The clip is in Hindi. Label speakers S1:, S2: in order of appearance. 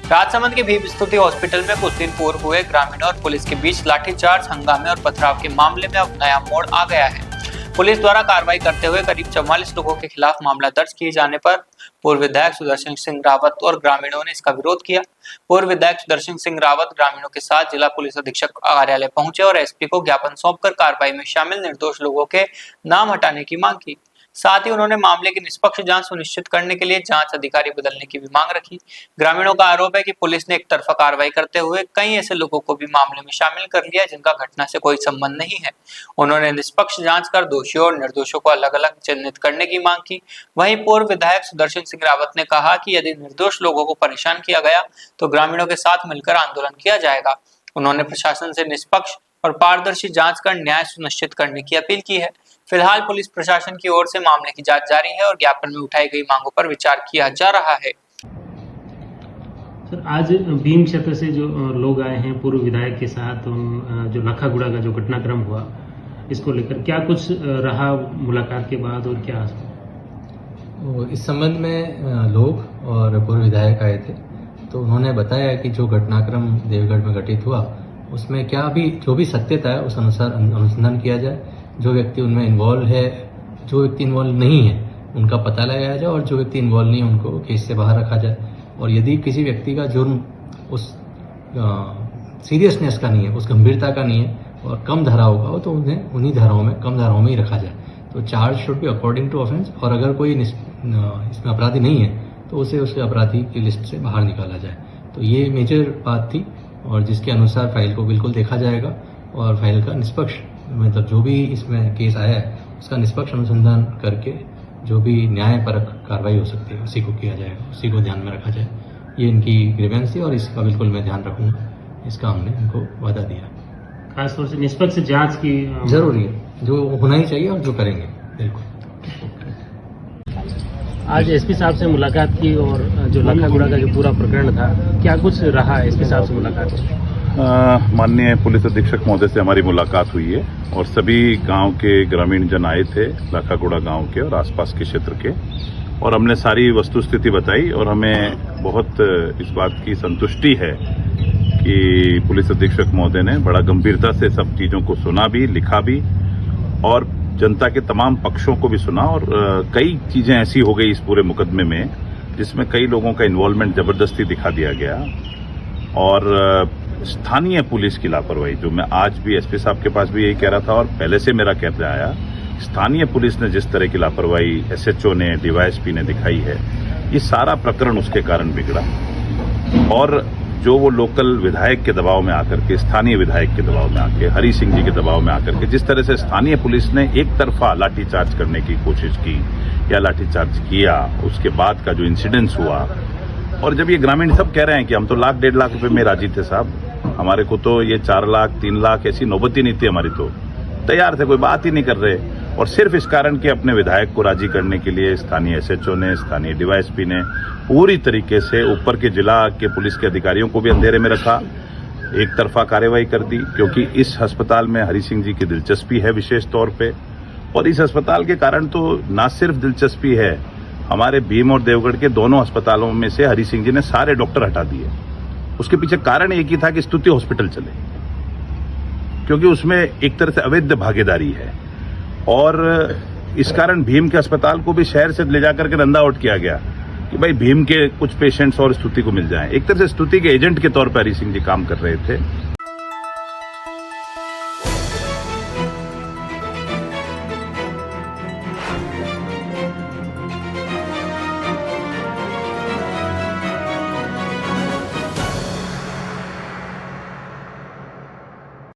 S1: राजसमंद के भीम स्तुति हॉस्पिटल में कुछ दिन पूर्व हुए ग्रामीणों और पुलिस के बीच लाठीचार्ज, हंगामे और पथराव के मामले में अब नया मोड़ आ गया है। पुलिस द्वारा कार्रवाई करते हुए करीब 44 लोगों के खिलाफ मामला दर्ज किए जाने पर पूर्व विधायक सुदर्शन सिंह रावत और ग्रामीणों ने इसका विरोध किया। पूर्व विधायक सुदर्शन सिंह रावत ग्रामीणों के साथ जिला पुलिस अधीक्षक कार्यालय पहुंचे और एसपी को ज्ञापन सौंपकर कार्रवाई में शामिल निर्दोष लोगों के नाम हटाने की मांग की। साथ ही उन्होंने मामले की निष्पक्ष जांच सुनिश्चित करने के लिए जांच अधिकारी बदलने की भी मांग रखी। ग्रामीणों का आरोप है कि पुलिस ने एक तरफा कार्रवाई करते हुए कई ऐसे लोगों को भी मामले में शामिल कर लिया जिनका घटना से कोई संबंध नहीं है। उन्होंने निष्पक्ष जांच कर दोषियों और निर्दोषों को अलग अलग चिन्हित करने की मांग की। वहीं पूर्व विधायक सुदर्शन सिंह रावत ने कहा कि यदि निर्दोष लोगों को परेशान किया गया तो ग्रामीणों के साथ मिलकर आंदोलन किया जाएगा। उन्होंने प्रशासन से निष्पक्ष और पारदर्शी जांच कर न्याय सुनिश्चित करने की अपील की है। फिलहाल पुलिस प्रशासन की ओर से मामले की जांच जारी है और ज्ञापन में उठाई गई मांगों पर विचार किया जा रहा है।
S2: सर, आज भीम क्षेत्र से जो लोग आए हैं पूर्व विधायक के साथ, जो लखागुड़ा का जो घटनाक्रम हुआ, इसको लेकर क्या कुछ रहा मुलाकात के बाद और क्या?
S3: इस संबंध में लोग और पूर्व विधायक आए थे, तो उन्होंने बताया कि जो घटनाक्रम देवगढ़ में घटित हुआ उसमें क्या भी जो भी सत्यता है उस अनुसार अनुसंधान किया जाए। जो व्यक्ति उनमें इन्वॉल्व है, जो व्यक्ति इन्वॉल्व नहीं है उनका पता लगाया जाए और जो व्यक्ति इन्वॉल्व नहीं है उनको केस से बाहर रखा जाए। और यदि किसी व्यक्ति का जुर्म उस सीरियसनेस का नहीं है, उस गंभीरता का नहीं है और कम धाराओं का हो तो उन्हें उन्हीं धाराओं में, कम धाराओं में ही रखा जाए। तो charge should be according to offence, और अगर कोई इसमें अपराधी नहीं है तो उसे उसके अपराधी की लिस्ट से बाहर निकाला जाए। तो ये मेजर बात थी और जिसके अनुसार फाइल को बिल्कुल देखा जाएगा और फाइल का निष्पक्ष, मतलब जो भी इसमें केस आया है उसका निष्पक्ष अनुसंधान करके जो भी न्यायपरक कार्रवाई हो सकती है उसी को किया जाएगा, उसी को ध्यान में रखा जाए। ये इनकी ग्रीवेंस थी और इसका बिल्कुल मैं ध्यान रखूंगा, इसका हमने इनको वादा दिया।
S2: खासतौर से निष्पक्ष जांच की
S3: जरूरी है, जो होना ही चाहिए और जो करेंगे बिल्कुल।
S2: आज एसपी साहब से मुलाकात की और जो लखागुड़ा का जो पूरा प्रकरण था, क्या कुछ रहा एसपी साहब से मुलाकात?
S4: माननीय पुलिस अधीक्षक महोदय से हमारी मुलाकात हुई है और सभी गांव के ग्रामीण जन आए थे, लखागुड़ा गांव के और आसपास के क्षेत्र के, और हमने सारी वस्तुस्थिति बताई और हमें बहुत इस बात की संतुष्टि है कि पुलिस अधीक्षक महोदय ने बड़ा गंभीरता से सब चीजों को सुना भी, लिखा भी और जनता के तमाम पक्षों को भी सुना। और कई चीजें ऐसी हो गई इस पूरे मुकदमे में जिसमें कई लोगों का इन्वॉल्वमेंट जबरदस्ती दिखा दिया गया और स्थानीय पुलिस की लापरवाही, जो मैं आज भी एसपी साहब के पास भी यही कह रहा था और पहले से मेरा कहता आया, स्थानीय पुलिस ने जिस तरह की लापरवाही एसएचओ ने, डीवाईएसपी ने दिखाई है, ये सारा प्रकरण उसके कारण बिगड़ा। और जो वो लोकल विधायक के दबाव में आकर के, स्थानीय विधायक के दबाव में आके, हरि सिंह जी के दबाव में आकर के जिस तरह से स्थानीय पुलिस ने एक तरफा लाठीचार्ज करने की कोशिश की या लाठीचार्ज किया, उसके बाद का जो इंसिडेंस हुआ, और जब ये ग्रामीण सब कह रहे हैं कि हम तो लाख 1.5 लाख रुपए में राजी थे साहब, हमारे को तो ये 4 लाख 3 लाख ऐसी नौबत ही नहीं थी, हमारी तो तैयार थे, कोई बात ही नहीं कर रहे। और सिर्फ इस कारण कि अपने विधायक को राजी करने के लिए स्थानीय एसएचओ ने, स्थानीय डीवाईएसपी ने पूरी तरीके से ऊपर के जिला के पुलिस के अधिकारियों को भी अंधेरे में रखा, एक तरफा कार्रवाई कर दी। क्योंकि इस अस्पताल में हरि सिंह जी की दिलचस्पी है विशेष तौर पे, और इस अस्पताल के कारण तो न सिर्फ दिलचस्पी है, हमारे भीम और देवगढ़ के दोनों अस्पतालों में से हरि सिंह जी ने सारे डॉक्टर हटा दिए। उसके पीछे कारण एक ही था कि स्तुति हॉस्पिटल चले, क्योंकि उसमें एक तरह से अवैध भागीदारी है और इस कारण भीम के अस्पताल को भी शहर से ले जाकर के रंदा आउट किया गया कि भाई भीम के कुछ पेशेंट्स और स्तुति को मिल जाएं। एक तरह से स्तुति के एजेंट के तौर पर हरि सिंह जी काम कर रहे थे।